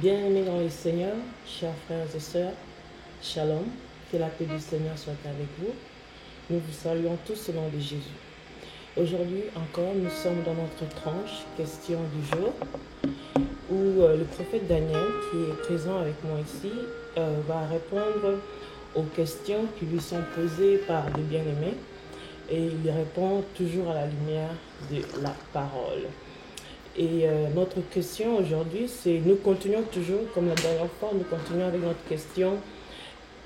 Bien-aimés dans le Seigneur, chers frères et sœurs, Shalom, que la paix du Seigneur soit avec vous. Nous vous saluons tous au nom de Jésus. Aujourd'hui encore, nous sommes dans notre tranche question du jour où le prophète Daniel, qui est présent avec moi ici, va répondre aux questions qui lui sont posées par des bien-aimés et il répond toujours à la lumière de la parole. Et notre question aujourd'hui, c'est, nous continuons toujours, comme la dernière fois, nous continuons avec notre question,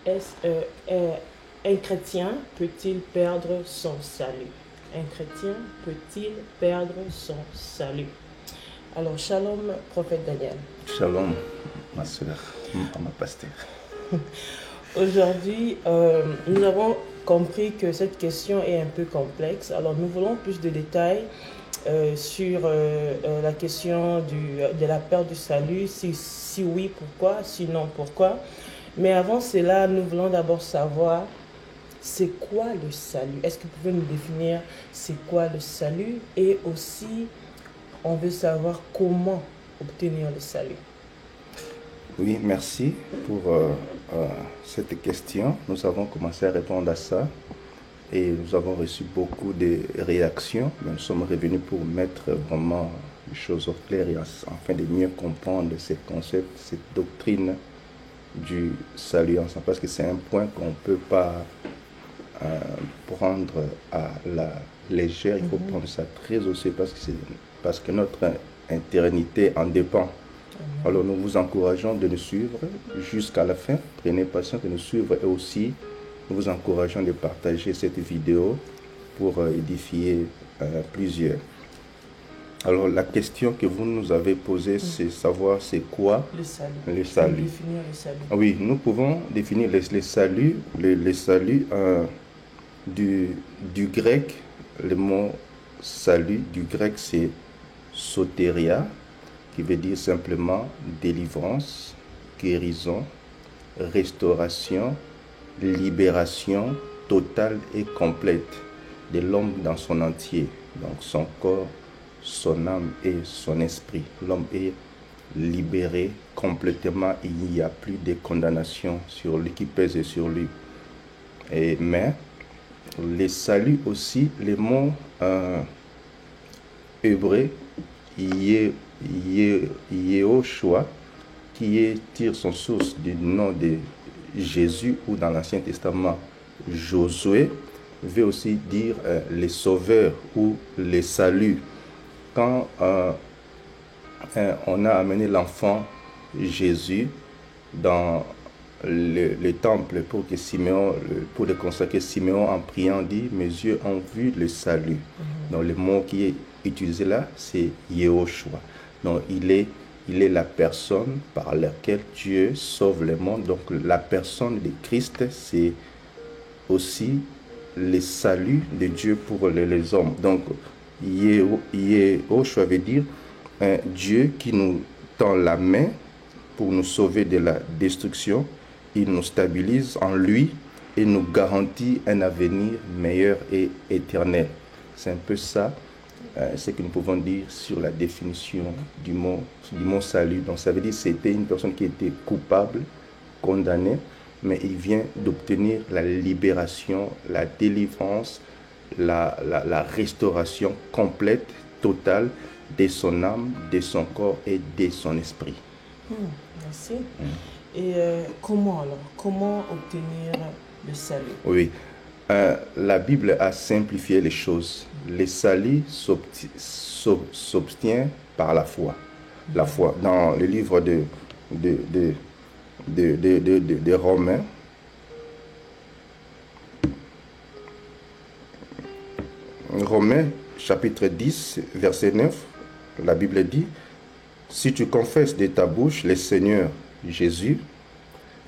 un chrétien peut-il perdre son salut? Un chrétien peut-il perdre son salut? Alors, shalom, prophète Daniel. Shalom, ma soeur, ma pasteur. Aujourd'hui, nous avons compris que cette question est un peu complexe. Alors, nous voulons plus de détails sur la question de la perte du salut, si oui, pourquoi, sinon, pourquoi. Mais avant cela, nous voulons d'abord savoir, c'est quoi le salut? Est-ce que vous pouvez nous définir c'est quoi le salut? Et aussi, on veut savoir comment obtenir le salut. Oui, merci pour cette question. Nous avons commencé à répondre à ça. Et nous avons reçu beaucoup de réactions. Nous sommes revenus pour mettre vraiment les choses au clair et afin de mieux comprendre ces concepts, cette doctrine du salut ensemble. Parce que c'est un point qu'on ne peut pas prendre à la légère. Il faut prendre ça très au sérieux parce que notre éternité en dépend. Alors nous vous encourageons de nous suivre jusqu'à la fin. Prenez patience de nous suivre et aussi nous vous encourageons de partager cette vidéo pour édifier plusieurs. Alors, la question que vous nous avez posée, c'est savoir c'est quoi le salut. Le salut. Définir le salut. Oui, nous pouvons définir le salut, le salut du grec. Le mot salut du grec, c'est soteria, qui veut dire simplement délivrance, guérison, restauration, libération totale et complète de l'homme dans son entier, donc son corps, son âme et son esprit. L'homme est libéré complètement, il n'y a plus de condamnation sur lui qui pèse sur lui. Mais le salut aussi, le mot hébreu, Yehoshua, qui tire son source du nom de Jésus ou dans l'Ancien Testament Josué, veut aussi dire les sauveurs ou les saluts. Quand on a amené l'enfant Jésus dans le temple pour le consacrer, Siméon en priant dit, mes yeux ont vu le salut. Donc le mot qui est utilisé là, c'est Yehoshua. Donc il est la personne par laquelle Dieu sauve le monde. Donc la personne de Christ, c'est aussi le salut de Dieu pour les hommes. Donc Yehoshua veut dire Dieu qui nous tend la main pour nous sauver de la destruction. Il nous stabilise en lui et nous garantit un avenir meilleur et éternel. C'est un peu ça. Ce que nous pouvons dire sur la définition du mot salut. Donc ça veut dire que c'était une personne qui était coupable, condamnée, mais il vient d'obtenir la libération, la délivrance, la restauration complète, totale de son âme, de son corps et de son esprit. Merci. Et comment obtenir le salut? Oui. La Bible a simplifié les choses. Le salut s'obtient par la foi. La foi. Dans le livre de Romains, chapitre 10, verset 9, la Bible dit, si tu confesses de ta bouche le Seigneur Jésus,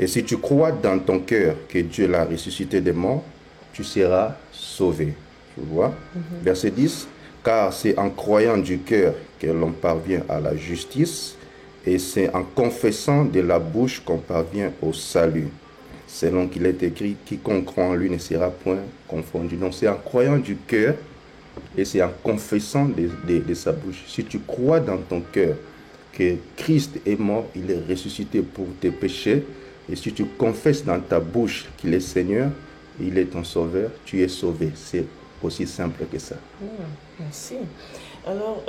et si tu crois dans ton cœur que Dieu l'a ressuscité des morts, tu seras sauvé. Tu vois? Verset 10. Car c'est en croyant du cœur que l'on parvient à la justice, et c'est en confessant de la bouche qu'on parvient au salut. Selon qu'il est écrit, quiconque croit en lui ne sera point confondu. Donc c'est en croyant du cœur, et c'est en confessant de sa bouche. Si tu crois dans ton cœur que Christ est mort, il est ressuscité pour tes péchés. Et si tu confesses dans ta bouche qu'il est Seigneur, il est ton sauveur, tu es sauvé. C'est aussi simple que ça. Merci. Alors,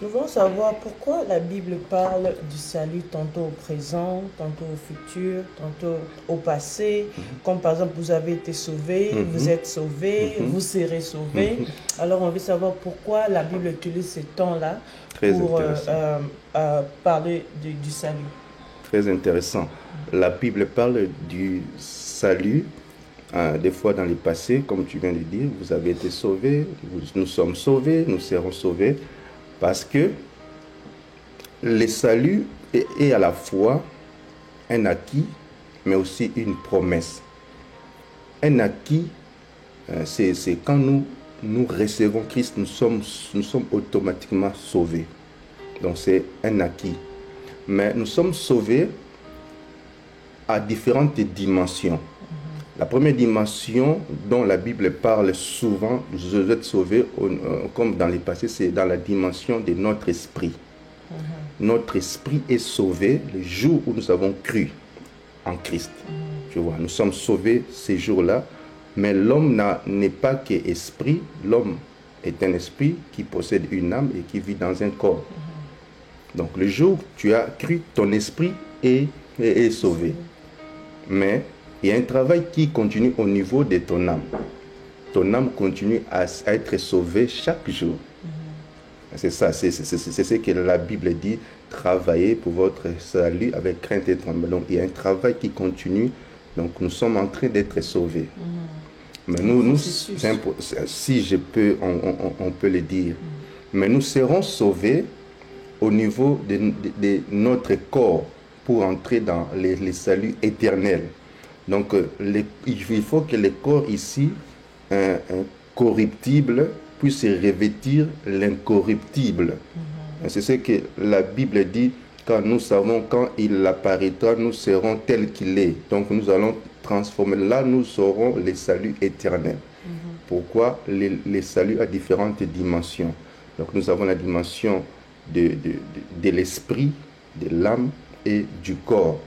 nous voulons savoir pourquoi la Bible parle du salut tantôt au présent, tantôt au futur, tantôt au passé. Comme par exemple, vous avez été sauvé, vous êtes sauvé, vous serez sauvé. Alors, on veut savoir pourquoi la Bible utilise ces temps-là pour parler du salut. Très intéressant. La Bible parle du salut, des fois dans le passé, comme tu viens de dire, vous avez été sauvés, nous sommes sauvés, nous serons sauvés, parce que le salut est à la fois un acquis, mais aussi une promesse. Un acquis, c'est quand nous recevons Christ, nous sommes automatiquement sauvés. Donc c'est un acquis. Mais nous sommes sauvés à différentes dimensions. La première dimension dont la Bible parle souvent, vous êtes sauvés, comme dans le passé, c'est dans la dimension de notre esprit. Notre esprit est sauvé le jour où nous avons cru en Christ. Tu vois, nous sommes sauvés ces jours-là, mais l'homme n'est pas qu'esprit, l'homme est un esprit qui possède une âme et qui vit dans un corps. Donc le jour où tu as cru, ton esprit est sauvé. Mais il y a un travail qui continue au niveau de ton âme. Ton âme continue à être sauvée chaque jour. C'est ça, c'est ce que la Bible dit, travaillez pour votre salut avec crainte et tremblement. Il y a un travail qui continue, donc nous sommes en train d'être sauvés. Mais nous si je peux, on peut le dire, mais nous serons sauvés au niveau de notre corps pour entrer dans les saluts éternels. Donc, il faut que le corps ici, corruptible, puisse revêtir l'incorruptible. C'est ce que la Bible dit, quand nous savons, quand il apparaîtra, nous serons tels qu'il est. Donc, nous allons transformer. Là, nous aurons les saluts éternels. Pourquoi les saluts à différentes dimensions? Donc, nous avons la dimension de l'esprit, de l'âme et du corps.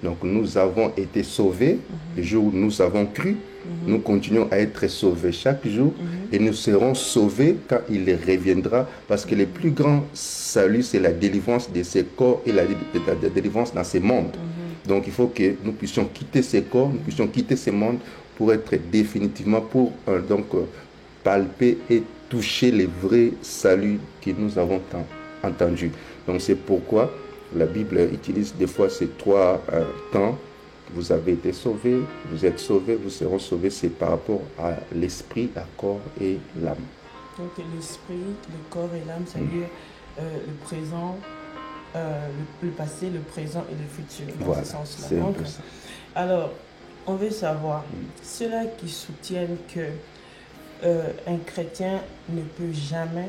Donc nous avons été sauvés le jour où nous avons cru. Nous continuons à être sauvés chaque jour et nous serons sauvés quand il reviendra, parce que le plus grand salut, c'est la délivrance de ces corps et la délivrance dans ces mondes. Donc il faut que nous puissions quitter ces corps, nous puissions quitter ces mondes pour être définitivement, pour palper et toucher les vrais saluts que nous avons tant entendus. Donc c'est pourquoi la Bible utilise des fois ces trois temps. Vous avez été sauvés, vous êtes sauvés, vous serez sauvés. C'est par rapport à l'esprit, le corps et l'âme. Donc l'esprit, le corps et l'âme, c'est-à-dire le présent, le passé, le présent et le futur. Voilà, ce sens-là. c'est un peu ça. Alors, on veut savoir, ceux-là qui soutiennent que un chrétien ne peut jamais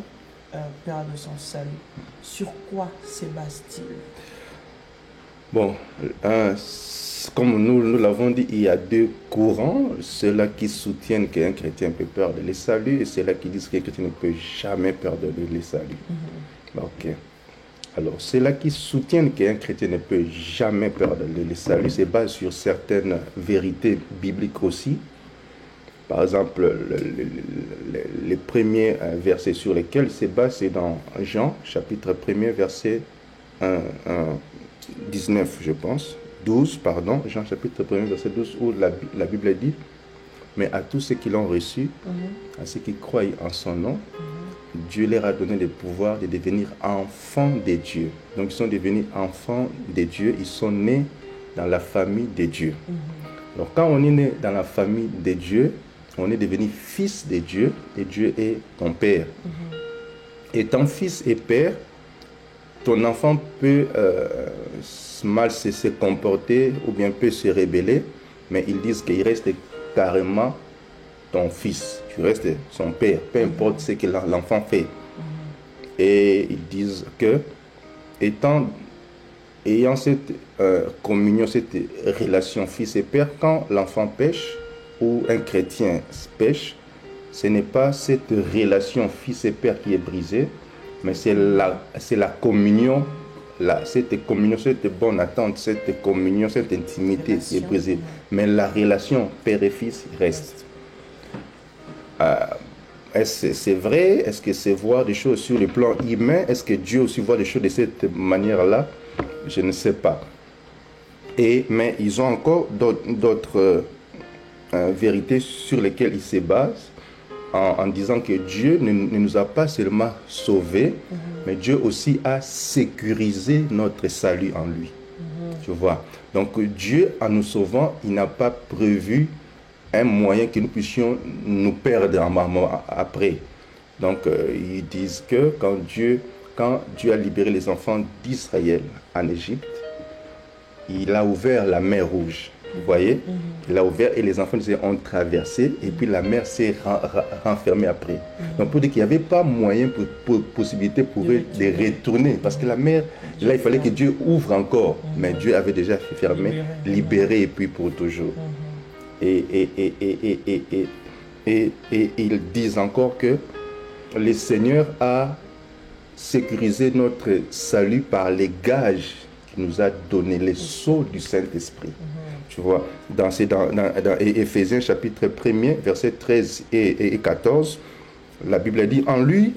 perdre son salut, sur quoi se base-t-il? Bon, comme nous l'avons dit, il y a deux courants, ceux-là qui soutiennent qu'un chrétien peut perdre le salut et ceux-là qui disent qu'un chrétien ne peut jamais perdre le salut. Ok. Alors, ceux-là qui soutiennent qu'un chrétien ne peut jamais perdre le salut se basent sur certaines vérités bibliques aussi. Par exemple, les premiers versets sur lesquels il se base, c'est dans Jean, chapitre 1er, verset 19, je pense. 12, pardon. Jean, chapitre 1er, verset 12, où la Bible dit, « Mais à tous ceux qui l'ont reçu, à ceux qui croient en son nom, Dieu leur a donné le pouvoir de devenir enfants de Dieu. » Donc, ils sont devenus enfants de Dieu, ils sont nés dans la famille de Dieu. Donc, quand on est né dans la famille de Dieu, on est devenu fils de Dieu et Dieu est ton père. Étant fils et père, ton enfant peut mal se comporter ou bien peut se rebeller, mais ils disent qu'il reste carrément ton fils. Tu restes son père, peu importe ce que l'enfant fait. Et ils disent que, ayant cette communion, cette relation fils et père, quand l'enfant pêche, ou un chrétien pêche, ce n'est pas cette relation fils et père qui est brisée, mais c'est la communion, cette communion, cette bonne attente, cette communion, cette intimité qui est brisée. Mais la relation père et fils reste. Est-ce que c'est vrai? Est-ce que c'est voir des choses sur le plan humain? Est-ce que Dieu aussi voit des choses de cette manière-là? Je ne sais pas. Mais ils ont encore d'autres vérités sur lesquelles ils se basent en disant que Dieu ne nous a pas seulement sauvés, mais Dieu aussi a sécurisé notre salut en lui. Tu vois? Donc Dieu, en nous sauvant, il n'a pas prévu un moyen que nous puissions nous perdre après. Donc ils disent que quand Dieu a libéré les enfants d'Israël en Égypte, il a ouvert la mer Rouge. Vous voyez? Il a ouvert et les enfants ont traversé et puis la mer s'est renfermée après. Donc pour dire qu'il n'y avait pas moyen, possibilité pour eux de retourner. Parce que la mer, là il fallait que Dieu ouvre encore. Mais Dieu avait déjà fermé, libéré et puis pour toujours. Et ils disent encore que le Seigneur a sécurisé notre salut par les gages qu'il nous a donné, les sceaux du Saint-Esprit. Tu vois, dans Éphésiens chapitre 1er, versets 13 et 14, la Bible dit, en lui,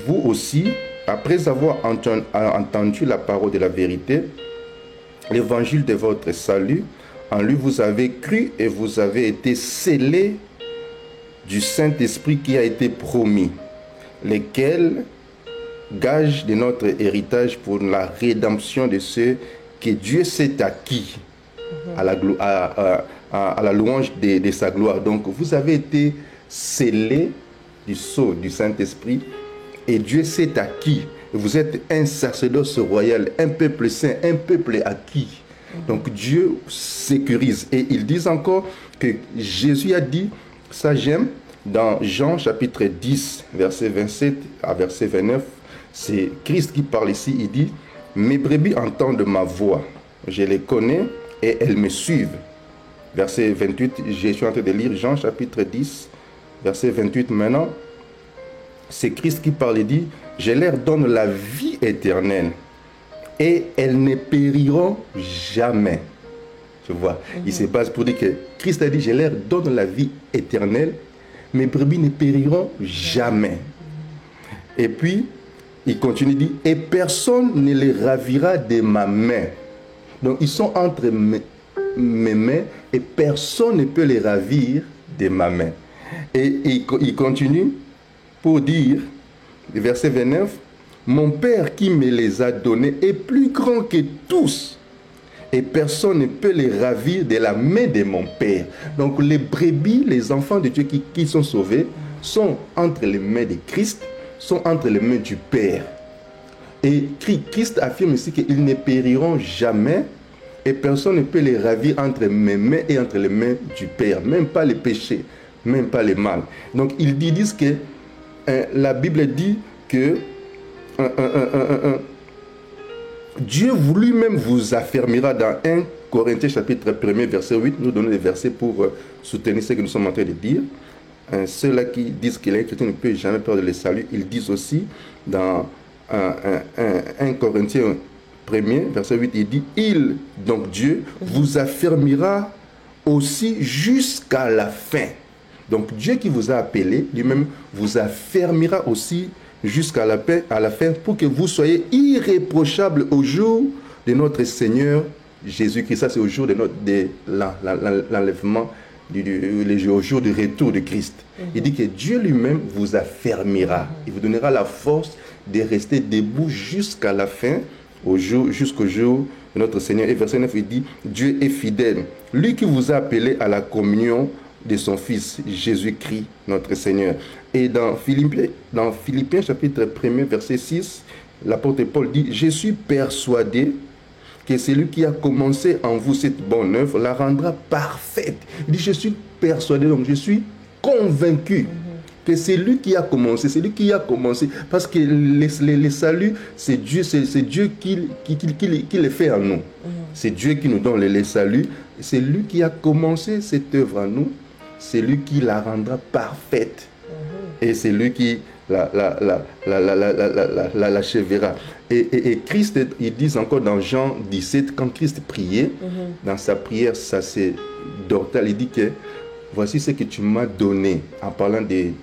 vous aussi, après avoir entendu la parole de la vérité, l'évangile de votre salut, en lui vous avez cru et vous avez été scellés du Saint-Esprit qui a été promis, lesquels gage de notre héritage pour la rédemption de ceux que Dieu s'est acquis à la louange de sa gloire. Donc vous avez été scellés du sceau du Saint-Esprit et Dieu s'est acquis. Vous êtes un sacerdoce royal, un peuple saint, un peuple acquis. Donc Dieu sécurise. Et ils disent encore que Jésus a dit, ça j'aime, dans Jean chapitre 10, verset 27 à verset 29, c'est Christ qui parle ici, il dit, mes brebis entendent ma voix, je les connais et elles me suivent. Verset 28, je suis en train de lire Jean chapitre 10, verset 28 maintenant. C'est Christ qui parle et dit, je leur donne la vie éternelle et elles ne périront jamais. Tu vois, il se base pour dire que Christ a dit, je leur donne la vie éternelle, mes brebis ne périront jamais. Et puis, il continue, il dit, et personne ne les ravira de ma main. Donc, ils sont entre mes mains et personne ne peut les ravir de ma main. Et il continue pour dire, verset 29, mon Père qui me les a donnés est plus grand que tous. Et personne ne peut les ravir de la main de mon Père. Donc, les brebis, les enfants de Dieu qui sont sauvés, sont entre les mains de Christ, sont entre les mains du Père. Et Christ affirme ici qu'ils ne périront jamais et personne ne peut les ravir entre mes mains et entre les mains du Père, même pas les péchés, même pas les mal. Donc ils disent que la Bible dit que Dieu lui-même vous affermira dans 1 Corinthiens chapitre 1er verset 8, nous donnons des versets pour soutenir ce que nous sommes en train de dire. Ceux-là qui disent que les chrétiens ne peuvent jamais perdre le salut, ils disent aussi dans 1 Corinthiens 1er, verset 8, il dit, donc Dieu, vous affermira aussi jusqu'à la fin. Donc Dieu qui vous a appelé, lui-même vous affermira aussi jusqu'à la fin pour que vous soyez irréprochables au jour de notre Seigneur Jésus-Christ. Ça, c'est au jour de l'enlèvement, au jour du retour de Christ. Il dit que Dieu lui-même vous affermira. Il vous donnera la force de rester debout jusqu'à la fin, jusqu'au jour de notre Seigneur. Et verset 9, il dit, Dieu est fidèle. Lui qui vous a appelé à la communion de son Fils, Jésus-Christ, notre Seigneur. Et dans Philippiens chapitre 1er, verset 6, l'apôtre Paul dit, je suis persuadé que celui qui a commencé en vous cette bonne œuvre la rendra parfaite. Il dit, je suis persuadé, donc je suis convaincu que c'est lui qui a commencé, parce que le salut, c'est Dieu qui le fait en nous. C'est Dieu qui nous donne le salut, c'est lui qui a commencé cette œuvre en nous, c'est lui qui la rendra parfaite. Et c'est lui qui l'achèvera. Et Christ, ils disent encore dans Jean 17, quand Christ priait, dans sa prière sacerdotale, il dit que voici ce que tu m'as donné, en parlant des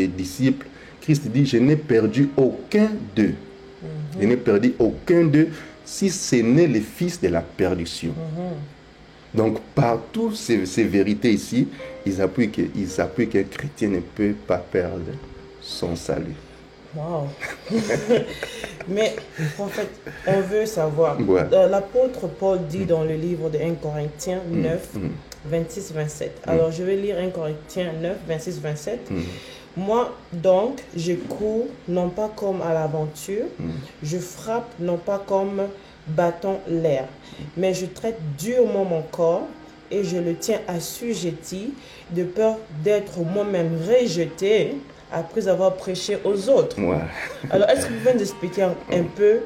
disciples. Christ dit, je n'ai perdu aucun d'eux. Je n'ai perdu aucun d'eux, si ce n'est le fils de la perdition. Donc, partout ces vérités ici, ils appuient qu'un chrétien ne peut pas perdre son salut. Wow. Mais, en fait, on veut savoir. Ouais. L'apôtre Paul dit dans le livre de 1 Corinthiens 9, 26-27. Alors, je vais lire 1 Corinthiens 9, 26-27. Moi, donc, je cours non pas comme à l'aventure, je frappe non pas comme battant l'air, mais je traite durement mon corps et je le tiens assujetti de peur d'être moi-même rejeté après avoir prêché aux autres. Ouais. Alors, est-ce que vous pouvez nous expliquer un peu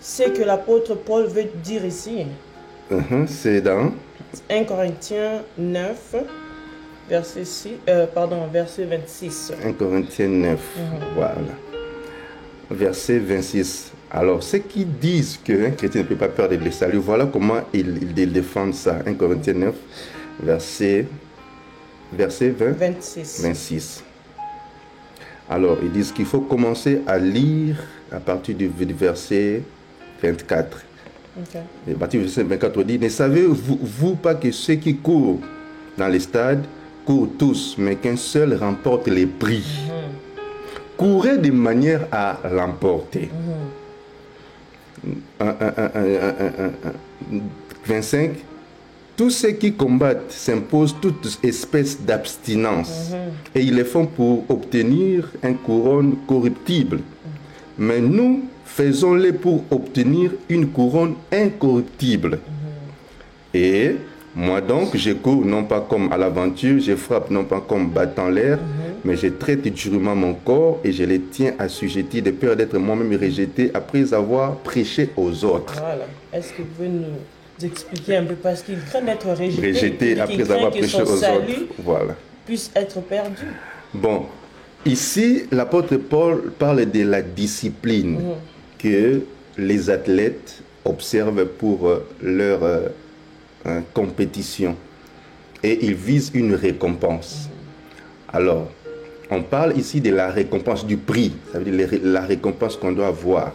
ce que l'apôtre Paul veut dire ici? C'est dans 1 Corinthiens 9, verset 26. 1 Corinthiens 9, voilà. Verset 26. Alors, ceux qui disent qu'un chrétien ne peut pas perdre le salut, voilà comment ils défendent ça. 1 Corinthiens 9, verset 26. Alors, ils disent qu'il faut commencer à lire à partir du verset 24. Okay. À partir du verset 24, on dit, ne savez-vous pas que ceux qui courent dans les stades courent tous, mais qu'un seul remporte les prix. Courez de manière à l'emporter. 25. Tous ceux qui combattent s'imposent toute espèce d'abstinence et ils le font pour obtenir une couronne corruptible. Mais nous faisons-le pour obtenir une couronne incorruptible. Et moi donc, je cours non pas comme à l'aventure, je frappe non pas comme battant l'air, mais je traite durement mon corps et je le tiens assujetti de peur d'être moi-même rejeté après avoir prêché aux autres. Voilà. Est-ce que vous pouvez nous expliquer un peu, parce qu'il craint d'être rejeté après avoir prêché aux autres. Voilà. Puisse être perdu. Bon, ici, l'apôtre Paul parle de la discipline que les athlètes observent pour leur compétition. Et ils visent une récompense. Alors, on parle ici de la récompense, du prix, ça veut dire la récompense qu'on doit avoir.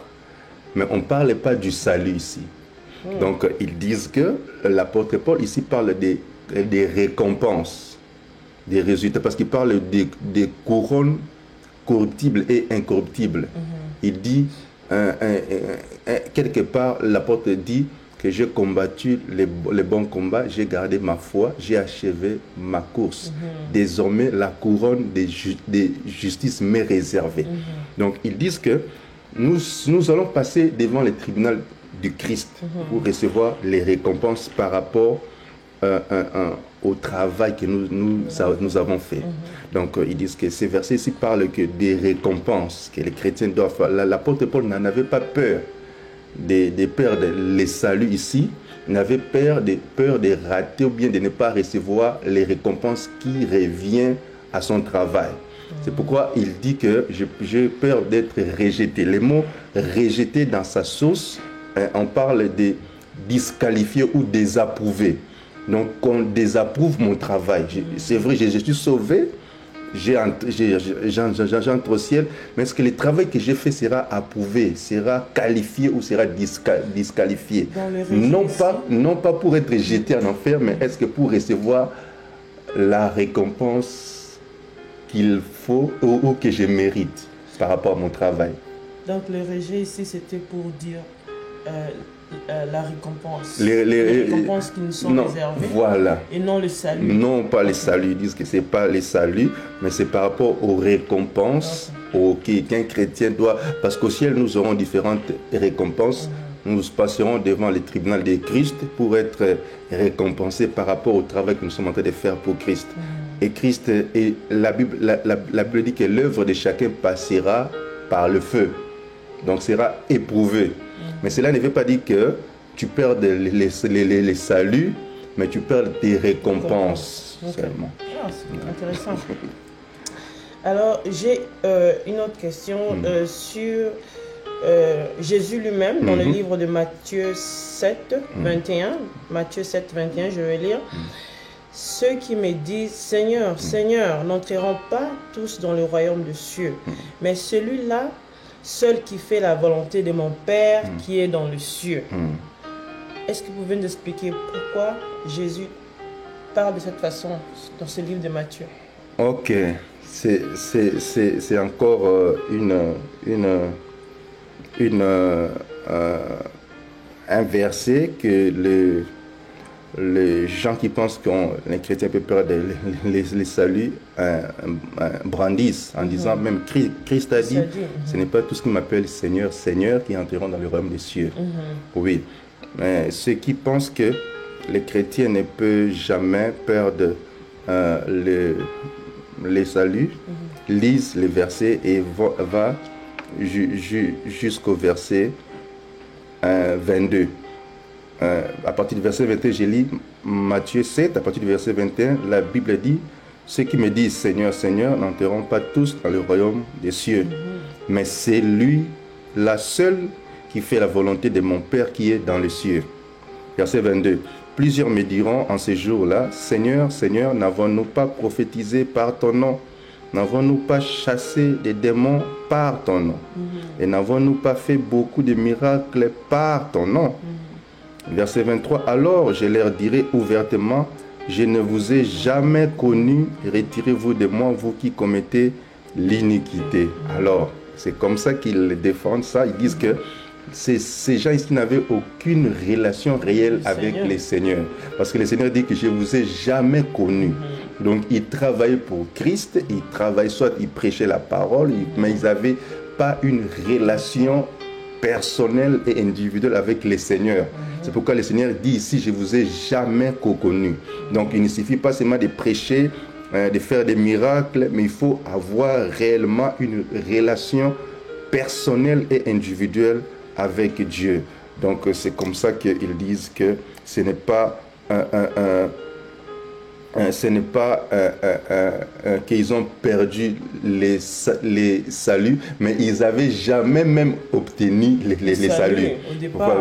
Mais on ne parle pas du salut ici. Donc, ils disent que l'apôtre Paul ici parle des récompenses, des résultats, parce qu'il parle des couronnes corruptibles et incorruptibles. Il dit, quelque part, l'apôtre dit que j'ai combattu les bons combats, j'ai gardé ma foi, j'ai achevé ma course. Désormais, la couronne de justice m'est réservée. Donc, ils disent que nous allons passer devant le tribunal du Christ pour recevoir les récompenses par rapport au travail que nous avons fait. Donc, ils disent que ces versets ici parlent que des récompenses que les chrétiens doivent faire. L'apôtre Paul n'en avait pas peur de perdre les saluts ici, il n'avait peur de rater ou bien de ne pas recevoir les récompenses qui reviennent à son travail. C'est pourquoi il dit que j'ai peur d'être rejeté. Le mot rejeté dans sa source, on parle de disqualifier ou désapprouver. Donc, on désapprouve mon travail. C'est vrai, je suis sauvé, j'entre au ciel, mais est-ce que le travail que j'ai fait sera approuvé, sera qualifié ou sera disqualifié? Non pas pour être jeté en enfer, mais est-ce que pour recevoir la récompense qu'il faut ou que je mérite par rapport à mon travail? Donc le rejet ici, c'était pour dire la récompense. Les récompenses qui nous sont réservées. Voilà. Et non le salut. Non, pas les saluts. Ils disent que ce n'est pas les saluts, mais c'est par rapport aux récompenses qu'un chrétien doit. Parce qu'au ciel, nous aurons différentes récompenses. Nous passerons devant le tribunal de Christ pour être récompensés par rapport au travail que nous sommes en train de faire pour Christ. Et Christ, et la Bible dit que l'œuvre de chacun passera par le feu. Donc sera éprouvé. Mais cela ne veut pas dire que tu perds les saluts, mais tu perds tes récompenses seulement. Ah, c'est intéressant. Alors, j'ai une autre question sur Jésus lui-même dans le livre de Matthieu 7, 21. Matthieu 7, 21, je vais lire. Ceux qui me disent Seigneur, Seigneur, n'entreront pas tous dans le royaume des cieux, mais celui-là, seul qui fait la volonté de mon Père qui est dans le cieux. Est-ce que vous pouvez nous expliquer pourquoi Jésus parle de cette façon dans ce livre de Matthieu? Ok, c'est encore un verset que les gens qui pensent que les chrétiens peuvent perdre les saluts brandissent en disant même Christ a dit ce n'est pas tout ce qui m'appelle Seigneur, Seigneur qui entreront dans le royaume des cieux. Oui, mais ceux qui pensent que les chrétiens ne peuvent jamais perdre les saluts lisent les versets et va jusqu'au verset 22. À partir du verset 21, j'ai lu Matthieu 7, à partir du verset 21, la Bible dit ceux qui me disent Seigneur, Seigneur n'entreront pas tous dans le royaume des cieux, mais c'est lui, la seule, qui fait la volonté de mon Père qui est dans les cieux. Verset 22. Plusieurs me diront en ces jours-là, Seigneur, Seigneur, n'avons-nous pas prophétisé par ton nom? N'avons-nous pas chassé des démons par ton nom? Et n'avons-nous pas fait beaucoup de miracles par ton nom? Verset 23, alors je leur dirai ouvertement, je ne vous ai jamais connu, retirez-vous de moi, vous qui commettez l'iniquité. Alors, c'est comme ça qu'ils défendent ça, ils disent que ces gens ici n'avaient aucune relation réelle avec les seigneurs. Parce que le Seigneur dit que je ne vous ai jamais connu. Donc, ils travaillaient pour Christ, ils travaillaient, soit ils prêchaient la parole, mais ils n'avaient pas une relation personnelle et individuelle avec les seigneurs. C'est pourquoi le Seigneur dit ici, je ne vous ai jamais connu. Donc, il ne suffit pas seulement de prêcher, de faire des miracles, mais il faut avoir réellement une relation personnelle et individuelle avec Dieu. Donc, c'est comme ça qu'ils disent que ce n'est pas qu'ils ont perdu les saluts, mais ils n'avaient jamais même obtenu les saluts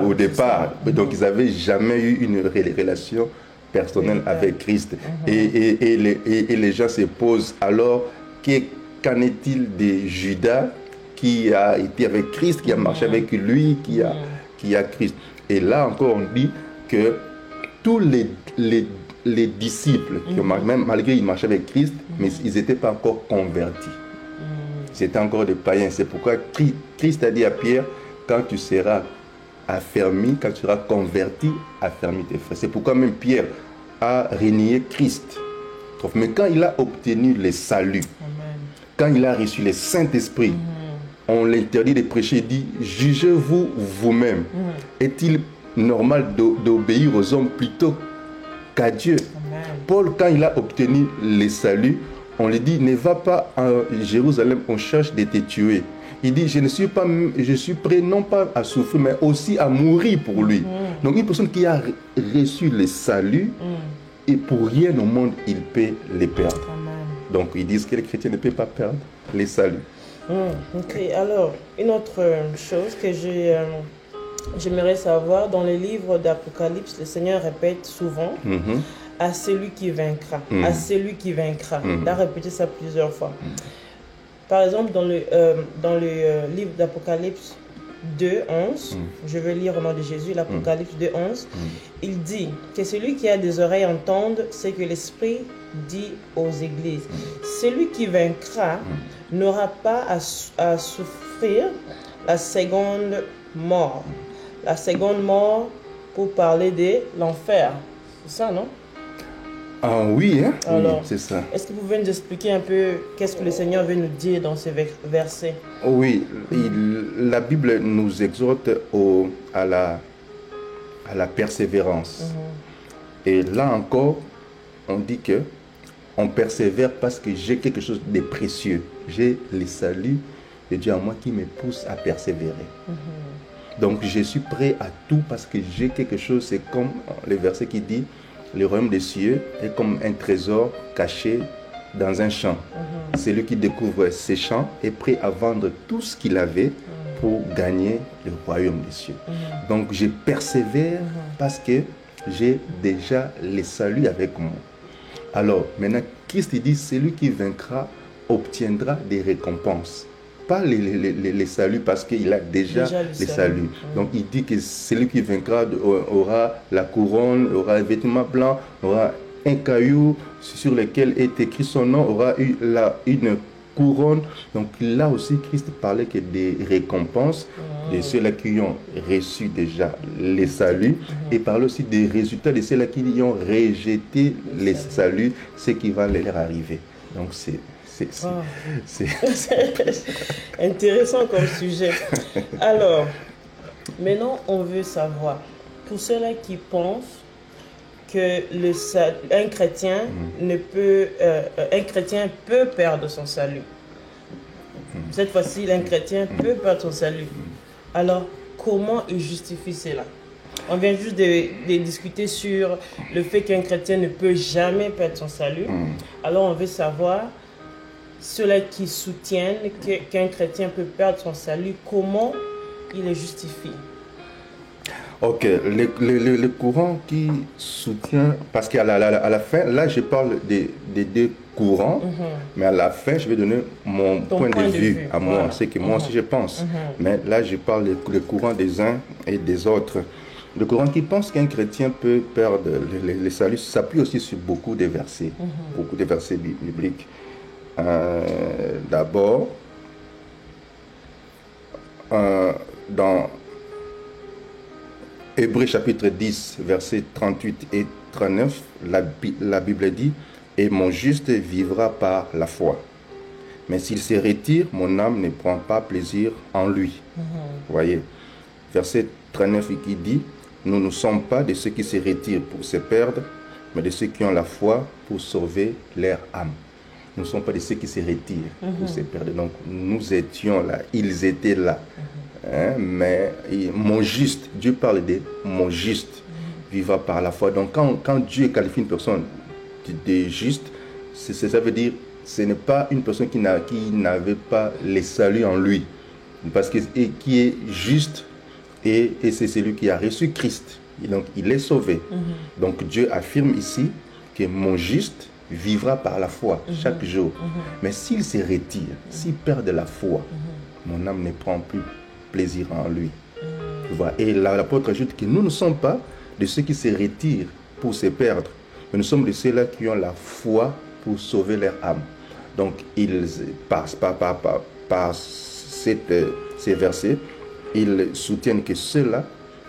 au départ. Donc, ils n'avaient jamais eu une relation personnelle avec Christ. Et les gens se posent alors, qu'en est-il de Judas qui a été avec Christ, qui a marché avec lui, qui a Christ? Et là encore, on dit que tous les disciples, même malgré qu'ils marchaient avec Christ, mais ils n'étaient pas encore convertis. C'était encore des païens. C'est pourquoi Christ a dit à Pierre, quand tu seras affermi, quand tu seras converti, affermis tes frères. C'est pourquoi même Pierre a renié Christ. Mais quand il a obtenu le salut, quand il a reçu le Saint-Esprit, on l'interdit de prêcher, il dit, jugez-vous vous-même. Est-il normal d'obéir aux hommes plutôt qu'à Dieu? Paul, quand il a obtenu le salut, on lui dit, ne va pas à Jérusalem, on cherche de te tuer. Il dit, je suis prêt non pas à souffrir, mais aussi à mourir pour lui. Donc une personne qui a reçu le salut, et pour rien au monde, il peut les perdre. Donc ils disent que les chrétiens ne peuvent pas perdre les saluts. Ok, alors, une autre chose que j'aimerais savoir, dans les livres d'Apocalypse, le Seigneur répète souvent à celui qui vaincra, à celui qui vaincra. Il a répété ça plusieurs fois. Par exemple, dans le livre d'Apocalypse 2:11, je vais lire au nom de Jésus, l'Apocalypse 2:11, il dit que celui qui a des oreilles entende ce que l'Esprit dit aux églises. Celui qui vaincra n'aura pas à souffrir la seconde mort. La seconde mort pour parler de l'enfer. C'est ça, non? Ah oui, hein? Alors, oui, c'est ça. Est-ce que vous pouvez nous expliquer un peu qu'est-ce que le Seigneur veut nous dire dans ces versets? Oui, la Bible nous exhorte à la persévérance. Et là encore, on dit que on persévère parce que j'ai quelque chose de précieux. J'ai le salut de Dieu en moi qui me pousse à persévérer. Donc je suis prêt à tout parce que j'ai quelque chose. C'est comme le verset qui dit, le royaume des cieux est comme un trésor caché dans un champ. Celui qui découvre ses champs est prêt à vendre tout ce qu'il avait pour gagner le royaume des cieux. Donc je persévère parce que j'ai déjà le salut avec moi. Alors maintenant, Christ dit, celui qui vaincra obtiendra des récompenses. Pas les saluts parce qu'il a déjà les saluts. Donc il dit que celui qui vaincra aura la couronne, aura un vêtement blanc, aura un caillou sur lequel est écrit son nom, aura une couronne. Donc là aussi, Christ parlait que des récompenses de ceux-là qui ont reçu déjà les saluts et parlait aussi des résultats de ceux-là qui ont rejeté les saluts, ce qui va leur arriver. Donc c'est intéressant comme sujet. Alors, maintenant, on veut savoir, pour ceux-là qui pensent que un chrétien peut perdre son salut. Cette fois-ci, un chrétien peut perdre son salut. Alors, comment il justifie cela? On vient juste de discuter sur le fait qu'un chrétien ne peut jamais perdre son salut. Alors, on veut savoir, ceux-là qui soutiennent qu'un chrétien peut perdre son salut, comment il le justifie? Ok, le courant qui soutient, parce qu'à la fin, là je parle des deux courants, mais à la fin je vais donner mon point de vue à moi, c'est que moi aussi je pense. Mais là je parle des courants des uns et des autres. Le courant qui pense qu'un chrétien peut perdre le salut s'appuie aussi sur beaucoup de versets, bibliques. D'abord, dans Hébreux chapitre 10, versets 38 et 39, la Bible dit « Et mon juste vivra par la foi. Mais s'il se retire, mon âme ne prend pas plaisir en lui. Voyez, verset 39 qui dit « Nous ne sommes pas de ceux qui se retirent pour se perdre, mais de ceux qui ont la foi pour sauver leur âme. » Nous ne sommes pas de ceux qui se retirent pour se perdre. Donc nous étions là, ils étaient là. Mais mon juste, Dieu parle de mon juste, vivra par la foi. Donc quand Dieu qualifie une personne de juste, ça veut dire ce n'est pas une personne qui n'avait pas le salut en lui, parce que qui est juste et c'est celui qui a reçu Christ. Et donc il est sauvé. Donc Dieu affirme ici que mon juste vivra par la foi chaque jour. Mais s'il se retire, s'il perd de la foi, mon âme ne prend plus plaisir en lui. Et l'apôtre ajoute que nous ne sommes pas de ceux qui se retirent pour se perdre, mais nous sommes de ceux-là qui ont la foi pour sauver leur âme. Donc, ils passent par ces versets, ils soutiennent que ceux-là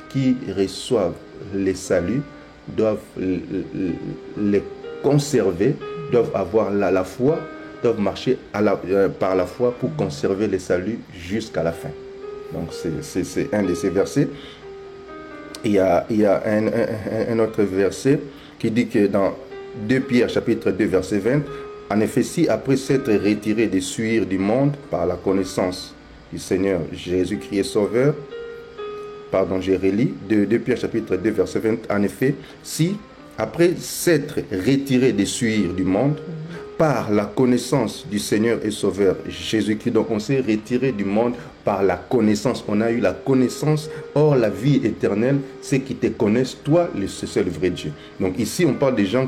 qui reçoivent les saluts doivent les conserver, doivent avoir la foi, doivent marcher par la foi pour conserver les saluts jusqu'à la fin. Donc c'est un de ces versets. Il y a un autre verset qui dit que dans 2 Pierre chapitre 2 verset 20, en effet, si après s'être retiré des souillures du monde par la connaissance du Seigneur Jésus-Christ Sauveur, je relis 2 Pierre chapitre 2 verset 20, en effet, si après s'être retiré des souillures du monde par la connaissance du Seigneur et Sauveur Jésus-Christ. Donc on s'est retiré du monde par la connaissance. On a eu la connaissance. Or la vie éternelle, c'est qu'ils te connaissent, toi, le seul vrai Dieu. Donc ici, on parle des gens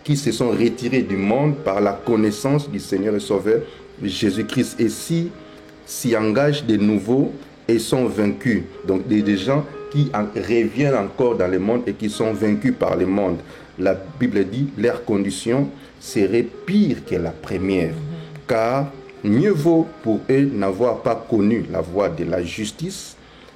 qui se sont retirés du monde par la connaissance du Seigneur et Sauveur Jésus-Christ. Et s'y engagent de nouveau et sont vaincus. Donc des gens qui reviennent encore dans le monde et qui sont vaincus par le monde. La Bible dit, leur condition serait pire que la première, car mieux vaut pour eux n'avoir pas connu la voie de la justice,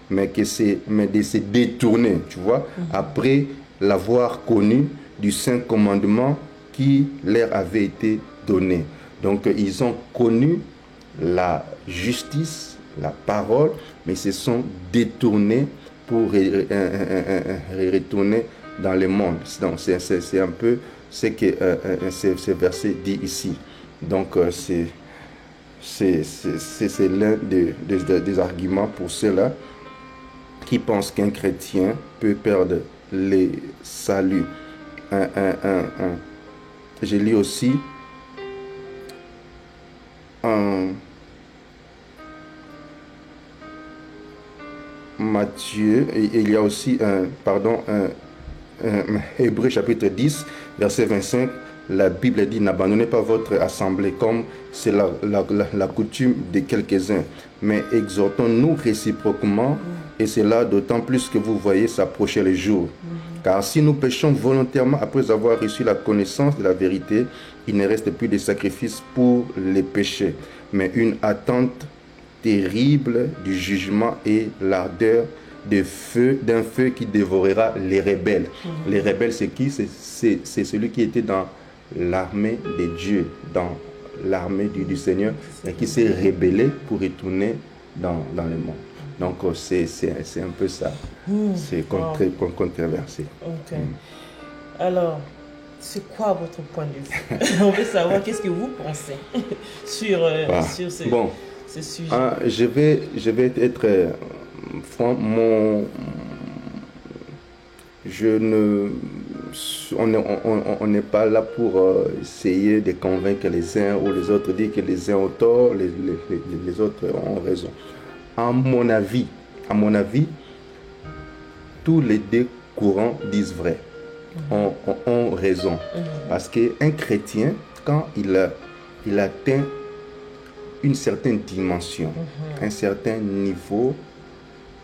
mais de se détourner, tu vois, après l'avoir connu du saint commandement qui leur avait été donné. Donc ils ont connu la justice, la parole, mais se sont détournés pour retourner dans le monde. Donc c'est un peu ce que ce verset dit ici. Donc c'est l'un des arguments pour ceux-là qui pensent qu'un chrétien peut perdre les saluts. Je lis aussi Matthieu, et il y a aussi Hébreux chapitre 10, verset 25, la Bible dit: n'abandonnez pas votre assemblée comme c'est la coutume de quelques-uns, mais exhortons-nous réciproquement, et cela d'autant plus que vous voyez s'approcher le jour. Car si nous péchons volontairement après avoir reçu la connaissance de la vérité, il ne reste plus de sacrifice pour les péchés, mais une attente terrible du jugement et l'ardeur d'un feu qui dévorera les rebelles. Les rebelles, c'est qui? C'est celui qui était dans l'armée de Dieu, dans l'armée du Seigneur, et qui s'est rébellé pour retourner dans le monde. Donc, c'est un peu ça. C'est très controversé. Ok. Alors, c'est quoi votre point de vue? On veut savoir qu'est-ce que vous pensez sur ce sujet. Je vais être franc. On n'est pas là pour essayer de convaincre les uns ou les autres, dire que les uns ont tort, les autres ont raison. À mon avis, tous les deux courants disent vrai, ont raison. Parce qu'un chrétien, quand il atteint une certaine dimension, un certain niveau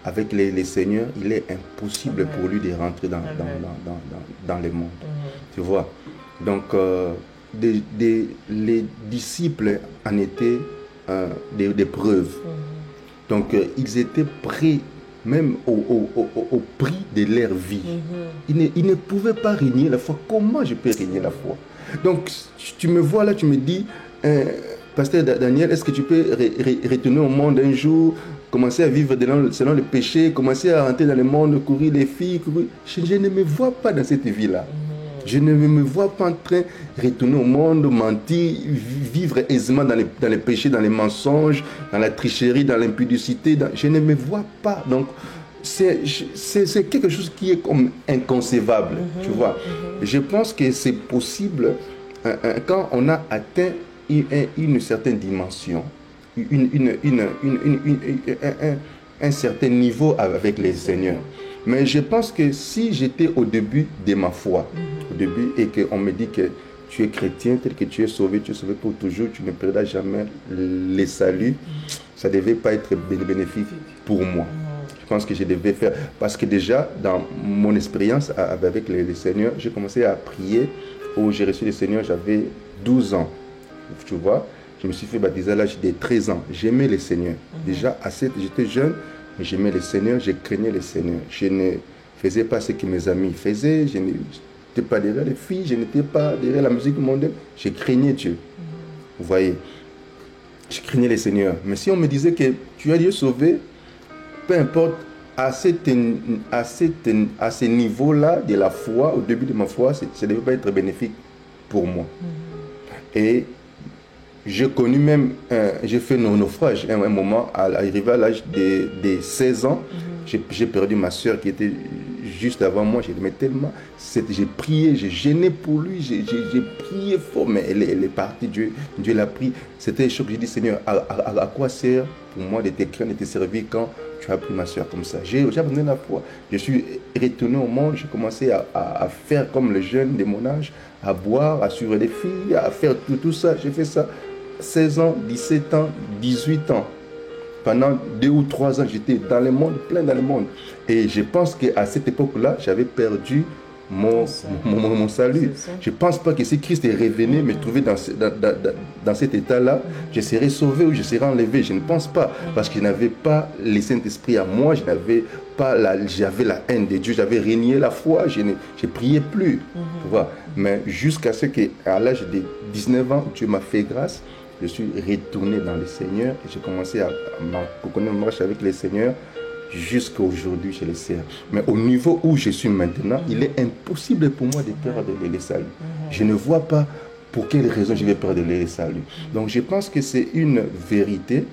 avec les seigneurs, il est impossible pour lui de rentrer dans le monde. Tu vois? Donc, les disciples en étaient des preuves. Donc, ils étaient prêts, même au prix de leur vie. Ils ne pouvaient pas régner la foi. Comment je peux régner la foi? Donc, tu me vois là, tu me dis, Pasteur Daniel, est-ce que tu peux retourner au monde un jour, commencer à vivre selon le péché, commencer à rentrer dans le monde, courir les filles, Je ne me vois pas dans cette vie-là. Je ne me vois pas en train de retourner au monde, mentir, vivre aisément dans les péchés, dans les mensonges, dans la tricherie, dans l'impudicité. Je ne me vois pas. Donc, c'est quelque chose qui est comme inconcevable, tu vois. Je pense que c'est possible quand on a atteint une certaine dimension, un certain niveau avec les seigneurs. Mais je pense que si j'étais au début de ma foi, et qu'on me dit que tu es chrétien, tel que tu es sauvé pour toujours, tu ne perdras jamais le salut, ça ne devait pas être bénéfique pour moi. Je pense que je devais faire, parce que déjà, dans mon expérience avec les seigneurs, j'ai commencé à prier, où j'ai reçu le Seigneur, j'avais 12 ans. Tu vois, je me suis fait baptiser à l'âge de 13 ans. J'aimais le Seigneur. Déjà, j'étais jeune, mais j'aimais le Seigneur, je craignais le Seigneur. Je ne faisais pas ce que mes amis faisaient, je n'étais pas derrière les filles, je n'étais pas derrière la musique mondaine. Je craignais Dieu. Vous voyez, je craignais le Seigneur. Mais si on me disait que tu as Dieu sauvé, peu importe, à ce niveau-là de la foi, au début de ma foi, ça ne devait pas être bénéfique pour moi. Et j'ai connu même, j'ai fait un naufrage un moment, arrivé à l'âge de 16 ans, j'ai perdu ma soeur qui était juste avant moi, je l'aimais tellement, j'ai prié, j'ai gêné pour lui, j'ai prié fort, mais elle est partie, Dieu l'a pris. C'était un choc, j'ai dit, Seigneur, à quoi sert pour moi de t'écrire, de te servir quand tu as pris ma soeur comme ça? J'ai abandonné la foi, je suis retourné au monde, j'ai commencé à faire comme les jeunes de mon âge, à boire, à suivre les filles, à faire tout ça, j'ai fait ça. 16 ans, 17 ans, 18 ans. Pendant 2 ou 3 ans, j'étais dans le monde, plein dans le monde. Et je pense qu'à cette époque-là, j'avais perdu mon salut. Je ne pense pas que si Christ est revenu me trouver dans cet état-là, je serais sauvé ou je serais enlevé. Je ne pense pas. Parce que je n'avais pas le Saint-Esprit à moi, j'avais la haine de Dieu, j'avais renié la foi, je ne priais plus. Tu vois? Mais jusqu'à ce qu'à l'âge de 19 ans, Dieu m'a fait grâce. Je suis retourné dans le Seigneur et j'ai commencé à connaître ma marche avec le Seigneur. Jusqu'à aujourd'hui, je le sers. Mais au niveau où je suis maintenant, il est impossible pour moi de perdre le salut. Je ne vois pas pour quelle raison je vais perdre le salut. Donc je pense que c'est une vérité,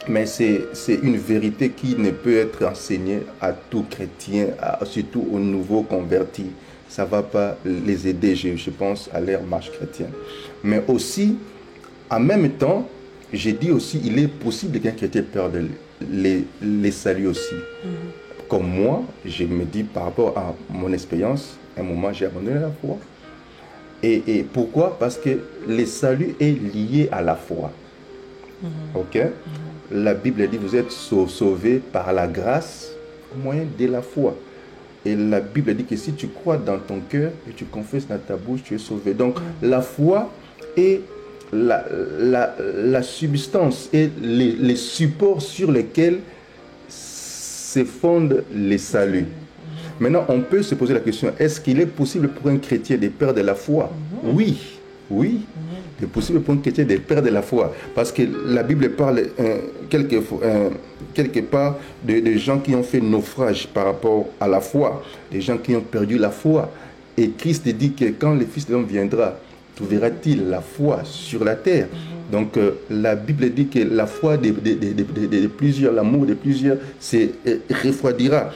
mais c'est une vérité qui ne peut être enseignée à tout chrétien, surtout aux nouveaux convertis. Ça ne va pas les aider, je pense, à leur marche chrétienne. Mais aussi, En même temps, j'ai dit aussi, il est possible qu'un chrétien perde les saluts aussi. Comme moi, je me dis par rapport à mon expérience, à un moment j'ai abandonné la foi. Et pourquoi? Parce que le salut est lié à la foi. Ok? La Bible dit, vous êtes sauvés par la grâce au moyen de la foi. Et la Bible dit que si tu crois dans ton cœur et tu confesses dans ta bouche, tu es sauvé. Donc la foi est la substance et les supports sur lesquels se fondent les saluts. Maintenant, on peut se poser la question, est-ce qu'il est possible pour un chrétien de perdre la foi? Oui, oui. Il est possible pour un chrétien de perdre la foi. Parce que la Bible parle quelque part de gens qui ont fait naufrage par rapport à la foi, des gens qui ont perdu la foi. Et Christ dit que quand le Fils de l'homme viendra, trouvera-t-il la foi sur la terre? Donc la Bible dit que la foi de plusieurs, l'amour de plusieurs se refroidira.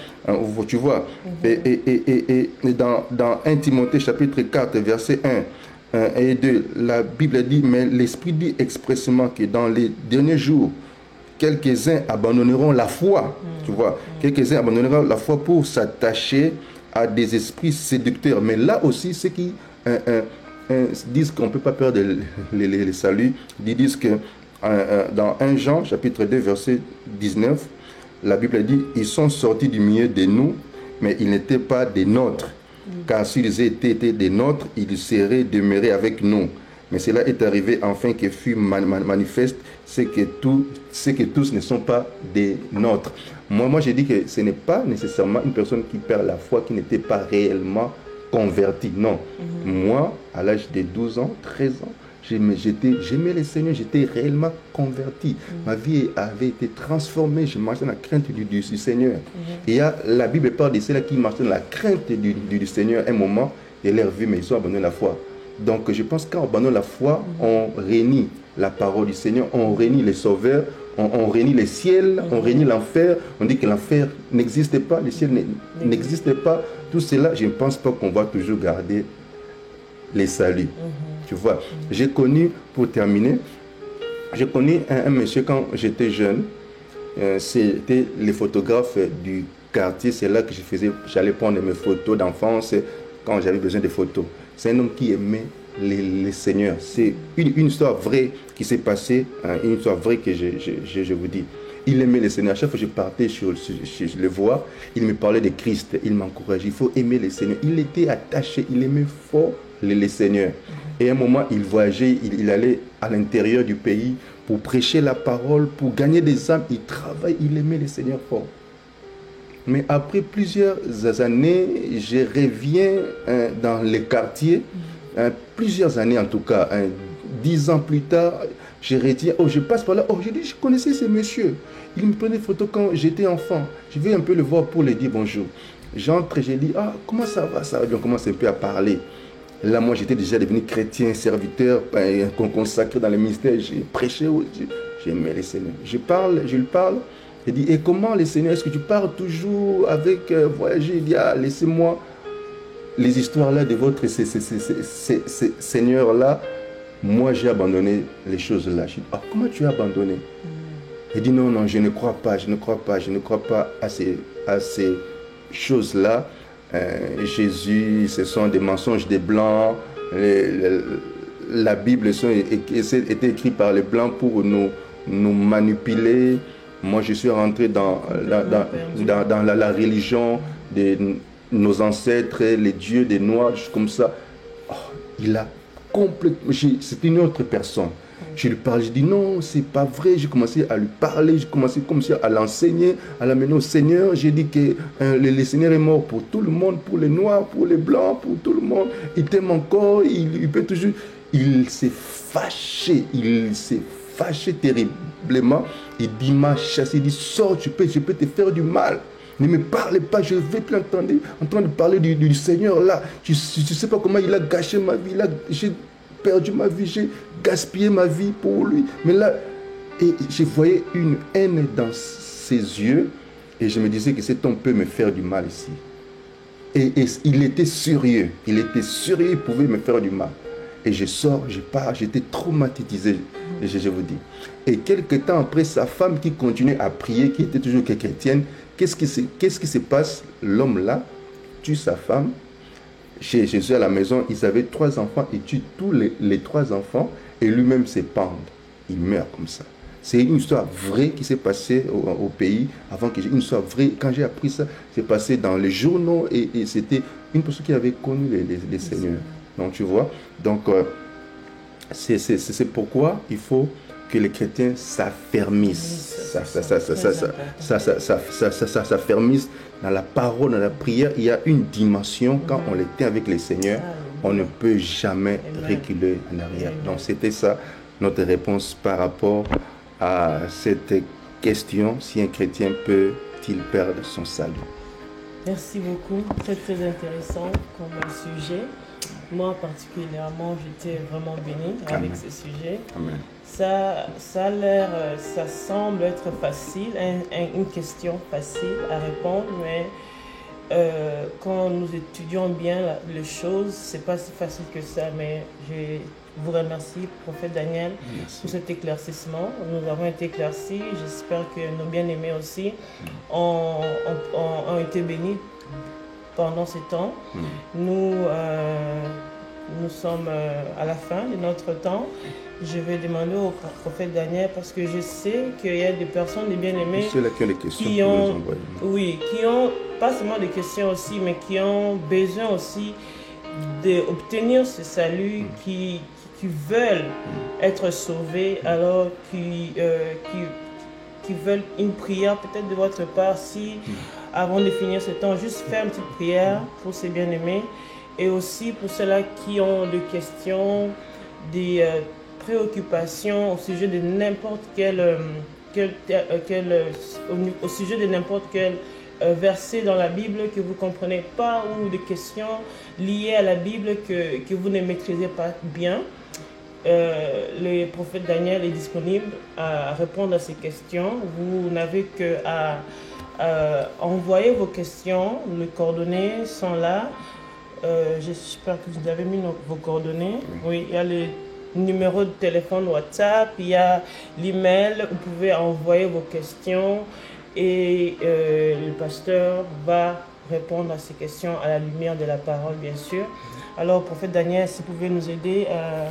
Tu vois. Et dans 1 Timothée chapitre 4, verset 1 et 2, la Bible dit, mais l'Esprit dit expressément que dans les derniers jours, quelques-uns abandonneront la foi. Tu vois. Quelques-uns abandonneront la foi pour s'attacher à des esprits séducteurs. Mais là aussi, ceux qui disent qu'on ne peut pas perdre les saluts, ils disent que dans 1 Jean, chapitre 2, verset 19, la Bible dit, ils sont sortis du milieu de nous, mais ils n'étaient pas des nôtres. Car s'ils étaient des nôtres, ils seraient demeurés avec nous. Mais cela est arrivé enfin que fut manifeste, c'est que tous ne sont pas des nôtres. Moi, j'ai dit que ce n'est pas nécessairement une personne qui perd la foi, qui n'était pas réellement convertie. Non. Moi, à l'âge de 12 ans, 13 ans, j'aimais le Seigneur, j'étais réellement converti. Ma vie avait été transformée, je marchais dans la crainte du Seigneur. Et la Bible parle de ceux-là qui marchaient dans la crainte du Seigneur. Un moment, de leur vie, mais ils ont abandonné la foi. Donc je pense qu'en abandonnant la foi, on réunit la parole du Seigneur, on réunit les sauveurs, on réunit les ciels, on réunit l'enfer. On dit que l'enfer n'existe pas, le ciel n'existe pas. Tout cela, je ne pense pas qu'on va toujours garder les saluts. Tu vois, j'ai connu, pour terminer, j'ai connu un monsieur quand j'étais jeune. C'était le photographe du quartier. C'est là que j'allais prendre mes photos d'enfance quand j'avais besoin de photos. C'est un homme qui aimait les seigneurs. C'est une histoire vraie qui s'est passée, une histoire vraie que je vous dis. Il aimait les seigneurs. À chaque fois que je partais, je le vois, il me parlait de Christ, il m'encourageait. Il faut aimer les seigneurs. Il était attaché, il aimait fort les seigneurs. Et à un moment, il voyageait, il allait à l'intérieur du pays pour prêcher la parole, pour gagner des âmes. Il travaille, il aimait les seigneurs fort. Mais après plusieurs années, je reviens dans les quartiers, plusieurs années en tout cas, 10 ans plus tard, je passe par là, je dis, je connaissais ce monsieur. Il me prenait des photos quand j'étais enfant. Je vais un peu le voir pour lui dire bonjour. J'entre et je dis, comment ça va? Ça va bien, on commence un peu à parler. Là, moi, j'étais déjà devenu chrétien, serviteur, consacré dans le ministère. J'ai prêché, j'aimais les seigneurs. Je lui parle. Il dit, et comment les seigneurs, est-ce que tu parles toujours avec voyager? Il dit, laissez-moi les histoires-là de votre seigneur-là. Moi, j'ai abandonné les choses-là. Je dis, comment tu as abandonné? Il dit, non, je ne crois pas, je ne crois pas à ces choses-là. Jésus, ce sont des mensonges des Blancs. La Bible était écrite par les Blancs pour nous manipuler. Moi, je suis rentré dans la religion de nos ancêtres, les dieux des Noirs, comme ça. Il a complètement... C'est une autre personne. Je lui parle, je dis non, c'est pas vrai. J'ai commencé à lui parler, j'ai commencé comme ça à l'enseigner, à l'amener au Seigneur. J'ai dit que le Seigneur est mort pour tout le monde, pour les Noirs, pour les Blancs, pour tout le monde. Il t'aime encore, il peut toujours... Il s'est fâché terriblement. Il dit, m'a chassé, il dit, sors, je peux te faire du mal. Ne me parle pas, je vais plus entendre en train de parler du Seigneur là. Tu sais pas comment il a gâché ma vie, j'ai perdu ma vie, j'ai gaspillé ma vie pour lui. Mais là, et je voyais une haine dans ses yeux et je me disais que cet homme peut me faire du mal ici. Et il était sérieux, il pouvait me faire du mal. Et je sors, je pars, j'étais traumatisé. je vous dis. Et quelque temps après, sa femme qui continuait à prier, qui était toujours chrétienne, qu'est-ce qui se passe? L'homme là tue sa femme. Chez Jésus à la maison, ils avaient 3 enfants, il tue tous les 3 enfants et lui-même se pend. Il meurt comme ça. C'est une histoire vraie qui s'est passée au pays avant que une histoire vraie. Quand j'ai appris ça, c'est passé dans les journaux et c'était une personne qui avait connu les seigneurs. Donc tu vois, donc c'est pourquoi il faut que les chrétiens s'affermissent, s'affermissent dans la parole, dans la prière. Il y a une dimension, quand on était avec les seigneurs, on ne peut jamais reculer en arrière. Donc c'était ça notre réponse par rapport à cette question, si un chrétien peut-il perdre son salut. Merci beaucoup, très intéressant comme sujet. Moi particulièrement, j'étais vraiment bénie avec ce sujet. Amen. Ça a l'air, ça semble être facile, une question facile à répondre, mais quand nous étudions bien les choses, c'est pas si facile que ça. Mais je vous remercie, prophète Daniel, pour cet éclaircissement. Nous avons été éclaircis. J'espère que nos bien-aimés aussi ont été bénis pendant ces temps. Nous sommes à la fin de notre temps. Je vais demander au prophète Daniel, parce que je sais qu'il y a des personnes, des bien-aimés, qui ont pas seulement des questions aussi, mais qui ont besoin aussi d'obtenir ce salut, qui veulent être sauvés, alors qui veulent une prière peut-être de votre part, si avant de finir ce temps, juste faire une petite prière pour ces bien-aimés, et aussi pour ceux-là qui ont des questions, des préoccupations au sujet de n'importe au sujet de n'importe quel verset dans la Bible que vous ne comprenez pas, ou des questions liées à la Bible que vous ne maîtrisez pas bien. Le prophète Daniel est disponible à répondre à ces questions. Vous n'avez qu'à envoyer vos questions. Les coordonnées sont là. J'espère que vous avez mis vos coordonnées. Oui, il y a le numéro de téléphone WhatsApp, il y a l'email. Vous pouvez envoyer vos questions et le pasteur va répondre à ces questions à la lumière de la parole, bien sûr. Alors, prophète Daniel, si vous pouvez nous aider à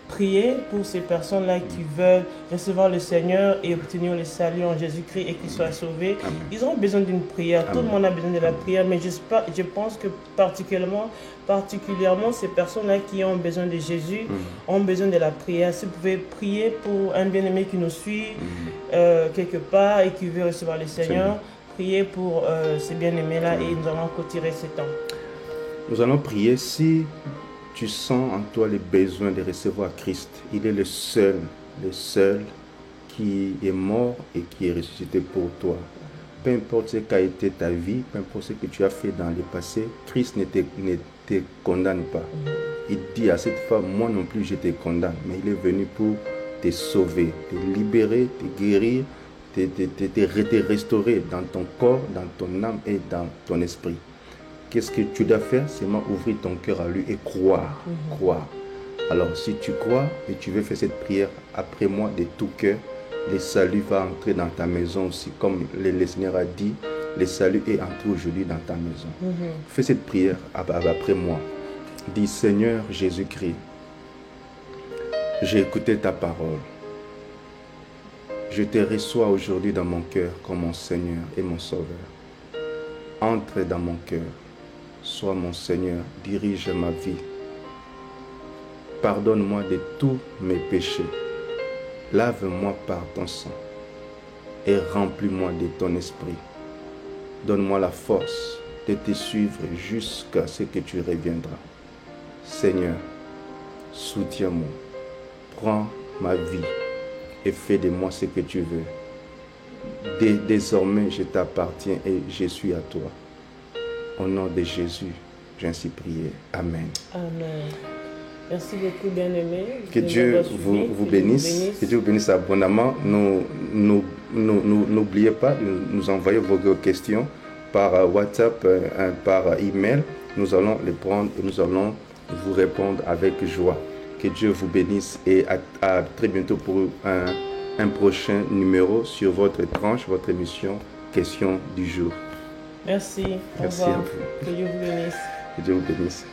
prier pour ces personnes-là qui veulent recevoir le Seigneur et obtenir le salut en Jésus-Christ et qu'ils soient sauvés. Amen. Ils ont besoin d'une prière. Amen. Tout le monde a besoin de la prière, mais je pense que particulièrement ces personnes-là qui ont besoin de Jésus ont besoin de la prière. Si vous pouvez prier pour un bien-aimé qui nous suit quelque part et qui veut recevoir le Seigneur, priez pour ces bien-aimés-là et nous allons clôturer ce temps. Nous allons prier. Si tu sens en toi le besoin de recevoir Christ, il est le seul qui est mort et qui est ressuscité pour toi. Peu importe ce qu'a été ta vie, peu importe ce que tu as fait dans le passé, Christ ne te condamne pas. Il dit à cette femme, moi non plus je te condamne, mais il est venu pour te sauver, te libérer, te guérir, te restaurer dans ton corps, dans ton âme et dans ton esprit. Qu'est-ce que tu dois faire? C'est ouvrir ton cœur à lui et croire. Croire. Alors, si tu crois et tu veux faire cette prière après moi de tout cœur, le salut va entrer dans ta maison aussi. Comme le Seigneur a dit, le salut est entré aujourd'hui dans ta maison. Fais cette prière après moi. Dis, Seigneur Jésus-Christ, j'ai écouté ta parole. Je te reçois aujourd'hui dans mon cœur comme mon Seigneur et mon Sauveur. Entre dans mon cœur. Sois mon Seigneur, dirige ma vie. Pardonne-moi de tous mes péchés. Lave-moi par ton sang et remplis-moi de ton esprit. Donne-moi la force de te suivre jusqu'à ce que tu reviendras. Seigneur, soutiens-moi. Prends ma vie et fais de moi ce que tu veux. Désormais, je t'appartiens et je suis à toi. Au nom de Jésus, j'ai ainsi prié. Amen. Amen. Merci beaucoup, bien-aimés. Que Dieu vous bénisse. Que Dieu vous bénisse abondamment. N'oubliez pas de nous envoyer vos questions par WhatsApp, par email. Nous allons les prendre et nous allons vous répondre avec joie. Que Dieu vous bénisse et à très bientôt pour un prochain numéro sur votre tranche, votre émission Question du jour. Merci. Au Merci revoir. à vous. Que Dieu vous bénisse. Que Dieu vous bénisse.